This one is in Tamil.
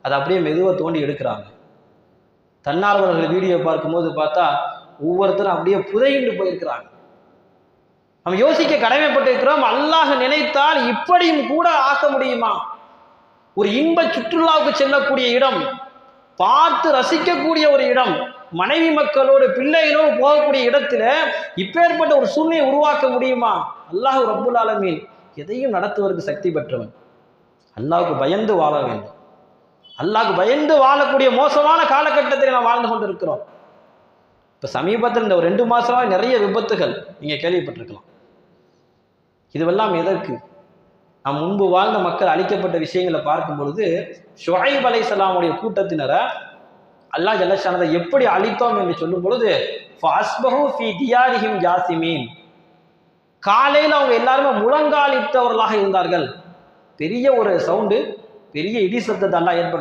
அதை அப்படியே மெதுவாக தோண்டி எடுக்கிறாங்க. தன்னார்வலர்கள் வீடியோ பார்க்கும்போது பார்த்தா ஒவ்வொருத்தரும் அப்படியே புதையிட்டு போயிருக்கிறாங்க. நம்ம யோசிக்க கடமைப்பட்டிருக்கிறோம், அல்லாஹ் நினைத்தால் இப்படியும் கூட ஆக்க முடியுமா? ஒரு இன்ப சுற்றுலாவுக்கு செல்லக்கூடிய இடம், பார்த்து ரசிக்கக்கூடிய ஒரு இடம், மனைவி மக்களோடு பிள்ளைகளோடு போகக்கூடிய இடத்துல இப்பேற்பட்ட ஒரு சூழ்நிலையை உருவாக்க முடியுமா? அல்லாஹ் ரப்புல் ஆலமீன் எதையும் நடத்துவதற்கு சக்தி பெற்றவன். அல்லாஹ்வுக்கு பயந்து வாழ வேண்டும். அல்லாஹ்வுக்கு பயந்து வாழக்கூடிய மோசமான காலகட்டத்தில் நாம் வாழ்ந்து கொண்டு இருக்கிறோம். இப்போ சமீபத்தில் இந்த ஒரு 2 மாசமா நிறைய விபத்துகள் நீங்க கேள்விப்பட்டிருக்கலாம். இதுவெல்லாம் எதற்கு? நாம் முன்பு வாழ்ந்த மக்கள் அழிக்கப்பட்ட விஷயங்களை பார்க்கும் பொழுது ஷுஐப் அலைஹிஸ்ஸலாமுடைய கூட்டத்தினரை அல்லாஹ் ஜல்லஷானதை எப்படி அழித்தோம் என்று சொல்லும் பொழுது ஃபஅஸ்பஹு ஃபீ தியாரிஹிம் ஜாசிமீன், காலையில் அவங்க எல்லாருமே முழங்காலிட்டவர்களாக இருந்தார்கள். பெரிய ஒரு சவுண்டு, பெரிய இடி சத்தத்தை அல்லாஹ் ஏற்படுத்த